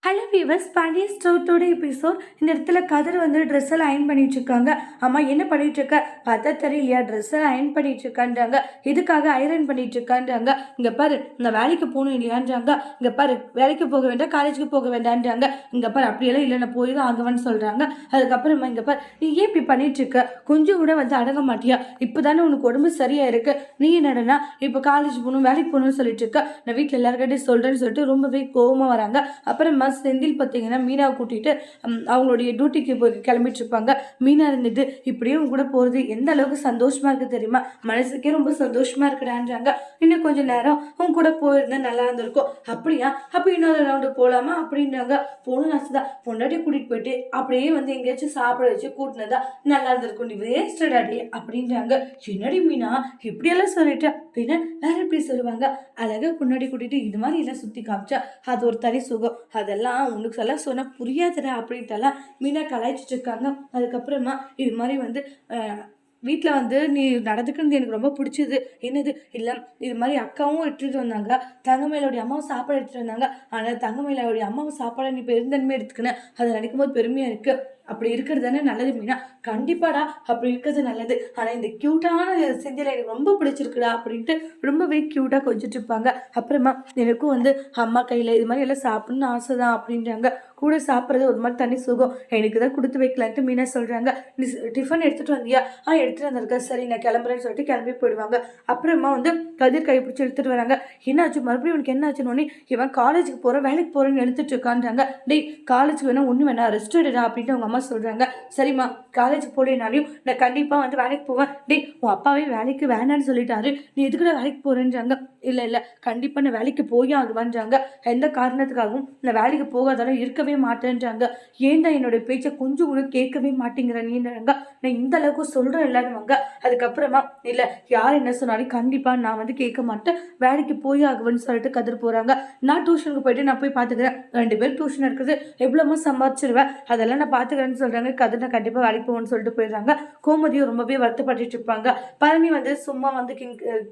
Hello viewers, பழைய ஸ்டோரியோட episode. இந்த இடத்துல கதிர் வந்து ட்ரெஸ் எல்லாம் அயன் பண்ணிட்டு இருக்காங்க. அம்மா என்ன பண்ணிட்டு இருக்க? பார்த்தா தெரியலையா? ட்ரெஸ் எல்லாம் அயன் பண்ணிட்டு இருக்கான்றாங்க. இதுக்காக ஐரன் பண்ணிட்டு இருக்கான்றாங்க. இங்க பாரு, நான் வேலைக்கு போகணும் இல்லையான்றாங்க. இங்க பாரு, வேலைக்கு போக வேண்டாம், காலேஜுக்கு போக வேண்டான்றாங்க. இங்க பாரு, அப்படியெல்லாம் இல்லை, நான் போய் தான் ஆகுவேன்னு சொல்றாங்க. அதுக்கப்புறமா இங்க பாரு, நீ ஏன் இப்படி பண்ணிட்டு இருக்க? கொஞ்சம் கூட வந்து அடங்க மாட்டியா? இப்பதானே உனக்கு உடம்பு சரியா இருக்கு, நீ என்னடனா இப்போ காலேஜ் போகணும், வேலைக்கு போகணும்னு சொல்லிட்டு இருக்க. நான் வீட்டில் எல்லாருக்கிட்டையும் சொல்றேன்னு சொல்லிட்டு ரொம்பவே கோவமா வராங்க. அப்புறமா செந்தில் பார்த்தீங்கன்னா மீனாவை கூட்டிட்டு அவங்களுடைய டியூட்டிக்கு போய் கிளம்பிட்டு இருப்பாங்க. மீனா இருந்துட்டு இப்படியே உங்க கூட போறது எந்த அளவுக்கு சந்தோஷமா இருக்கு தெரியுமா? மனசுக்கே ரொம்ப சந்தோஷமா இருக்குடான்றாங்க. இன்னும் கொஞ்சம் நேரம் உங்க கூட போயிருந்தா நல்லா இருந்திருக்கும். அப்படியா? அப்ப இன்னொரு ரவுண்டு போலாமா அப்படின்றாங்க. போகணும் ஆசைதான், பொண்டாட்டி கூட்டிட்டு போயிட்டு அப்படியே வந்து எங்கேயாச்சும் சாப்பிட வச்சு கூட்டினதா நல்லா இருந்திருக்கும். நீ வேஸ்டடாடி அப்படின்றாங்க. என்னடி மீனா இப்படியெல்லாம் சொல்லிட்டு பின்ன வேற எப்படி சொல்லுவாங்க? அழகா பொண்டாட்டி கூட்டிட்டு இது மாதிரி எல்லாம் சுத்தி காமிச்சா அது ஒரு தனி சுகம். அதெல்லாம் உனக்கு எல்லாம் சொன்னா புரியாதுடா அப்படின்ட்டுலாம் மீனா கலாய்ச்சிட்டு இருக்காங்க. அதுக்கப்புறமா இது மாதிரி வந்து வீட்டில் வந்து நீ நடந்துக்கிறது எனக்கு ரொம்ப பிடிச்சது. என்னது இல்லை, இது மாதிரி அக்காவும் எடுத்துகிட்டு வந்தாங்க, தங்கமயிலோடைய அம்மாவும் சாப்பாடு எடுத்துகிட்டு வந்தாங்க. ஆனால் தங்கமயிலோடைய அம்மாவும் சாப்பாடை நீ பெருந்தன்மை எடுத்துக்கினேன். அதை நினைக்கும் போது பெருமையாக இருக்குது. அப்படி இருக்கிறது தானே நல்லது மீனா. கண்டிப்பாடா அப்படி இருக்கிறது நல்லது. ஆனால் இந்த க்யூட்டான செந்தில் எனக்கு ரொம்ப பிடிச்சிருக்குடா அப்படின்ட்டு ரொம்பவே க்யூட்டாக கொஞ்சிட்டு இருப்பாங்க. அப்புறமா எனக்கும் வந்து அம்மா கையில் இது மாதிரி எல்லாம் சாப்பிட்ணுன்னு ஆசை தான் அப்படின்றாங்க. கூட சாப்பிட்றது ஒரு மாதிரி தனி சுகம், எனக்கு தான் கொடுத்து வைக்கலான்ட்டு மீனா சொல்கிறாங்க. நீ டிஃபன் எடுத்துகிட்டு வந்தியா? எடுத்துகிட்டு வந்திருக்கா, சரி நான் கிளம்புறேன்னு சொல்லிட்டு கிளம்பி போயிடுவாங்க. அப்புறமா வந்து கதிர் கை பிடிச்சி எடுத்துகிட்டு வராங்க. என்னாச்சு மறுபடியும் உனக்கு என்ன ஆச்சுன்னு? இவன் காலேஜுக்கு போகிற வேலைக்கு போகிறேன்னு எடுத்துட்டு இருக்கான்றாங்க. டேய், காலேஜுக்கு வேணா ஒன்று வேணா ரெஸ்ட் எடுடா அப்படின்ட்டு அவங்க அம்மா சொல்கிறாங்க. சரிம்மா, காலேஜுக்கு போலேனாலையும் நான் கண்டிப்பாக வந்து வேலைக்கு போவேன். டேய், உன் அப்பாவே வேலைக்கு வேணான்னு சொல்லிட்டாரு, நீ எதுக்குடா வேலைக்கு போகிறேன்றாங்க. இல்லை கண்டிப்பாக நான் வேலைக்கு போய் ஆகுவான்றாங்க. எந்த காரணத்துக்காகவும் நான் வேலைக்கு போகாதாலும் இருக்கவே மாட்டேன்றாங்க. ஏன்டா என்னோட பேச்சை கொஞ்சம் கூட கேட்கவே மாட்டேங்கிறேன்னுறாங்க. நான் இந்த அளவுக்கு சொல்கிறேன் எல்லாருவாங்க. அதுக்கப்புறமா இல்லை, யார் என்ன சொன்னாலும் கண்டிப்பாக நான் வந்து கேட்க மாட்டேன், வேலைக்கு போய் ஆகுவேன்னு சொல்லிட்டு கதிர் போகிறாங்க. நான் டியூஷனுக்கு போயிட்டு நான் போய் பார்த்துக்கிறேன், 2 பேர் டியூஷன் இருக்குது, எவ்வளோமா சம்பாதிச்சிருவேன், அதெல்லாம் நான் பார்த்துக்கிறேன்னு சொல்கிறாங்க. கதிர் நான் கண்டிப்பாக வேலைக்கு போவேன்னு சொல்லிட்டு போயிடுறாங்க. கோமதியும் ரொம்பவே வருத்தப்பட்டு இருப்பாங்க. பழனி வந்து சும்மா வந்து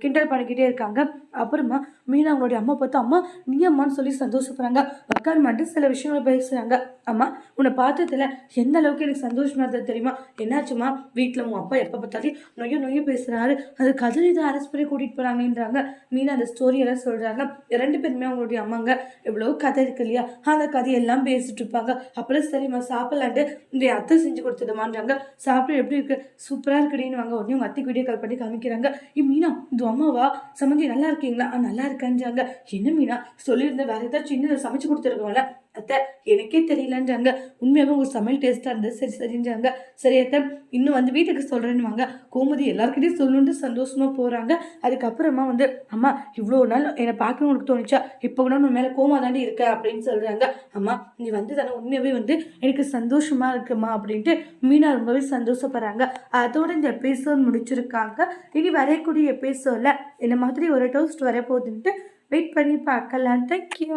கிண்டல் பண்ணிக்கிட்டே இருக்காங்க. அப்புறமா மீனா அவங்களுடைய அம்மா பார்த்து, அம்மா நீ அம்மான்னு சொல்லி சந்தோஷப்படுறாங்க. உட்கார் மட்டும் சில விஷயங்களை பேசுகிறாங்க. அம்மா, உன்னை பார்த்ததுல எந்த அளவுக்கு எனக்கு சந்தோஷமா இருந்தது தெரியுமா? என்னாச்சுமா? வீட்டில் உன் அப்பா எப்போ பார்த்தாலும் நொய்ய பேசுகிறாரு, அது கதிரை தான் அரெஸ்ட் பண்ணி கூட்டிகிட்டு போகிறாங்கன்றாங்க. மீனா அந்த ஸ்டோரியெல்லாம் சொல்கிறாங்க. 2 பேருமே அவங்களுடைய அம்மாங்க எவ்வளோ கதை இருக்கு இல்லையா, அந்த கதையெல்லாம் பேசிட்டு இருப்பாங்க. அப்புறம் சரிம்மா சாப்பிடலான்ட்டு இந்த அத்தை செஞ்சு கொடுத்துடுமான்றாங்க. சாப்பிட்டு எப்படி இருக்கு? சூப்பராக இருக்குடின்னு வாங்க. உடனே உங்கள் அத்தைக்கு வீடியோ கால் பண்ணி காமிக்கிறாங்க. மீனா, இது அம்மாவா? சமந்தி நல்லா இருக்கீங்களா? நல்லா இருக்கான்றாங்க. என்ன மீனா சொல்லியிருந்தேன், வேற ஏதாச்சும் சின்ன சமைச்சு கொடுத்துருக்கோம்ல. அத்தை எனக்கே தெரியலன்றாங்க. உண்மையாகவே உங்கள் சமையல் டேஸ்ட்டாக இருந்தது. சரின்றாங்க. சரி அத்தை, இன்னும் வந்து வீட்டுக்கு சொல்கிறேன்னு வாங்க. கோமதி எல்லாருக்கிட்டையும் சொல்லணுன்ட்டு சந்தோஷமாக போகிறாங்க. அதுக்கப்புறமா வந்து, அம்மா இவ்வளோ நாள் என்னை பார்க்கணும் உனக்கு தோணுச்சா? இப்போ கூட உன் மேலே கோமா தாண்டி இருக்க அப்படின்னு சொல்கிறாங்க. அம்மா நீ வந்து தானே உண்மையாகவே வந்து எனக்கு சந்தோஷமாக இருக்குமா அப்படின்ட்டு மீனா ரொம்பவே சந்தோஷப்படுறாங்க. அதோட இந்த எபிசோட் முடிச்சிருக்காங்க. இனி வரக்கூடிய எபிசோடில் இந்த மாதிரி ஒரு டோஸ்ட் வரப்போகுதுன்ட்டு வெயிட் பண்ணி பார்க்கலாம். தேங்க்யூ.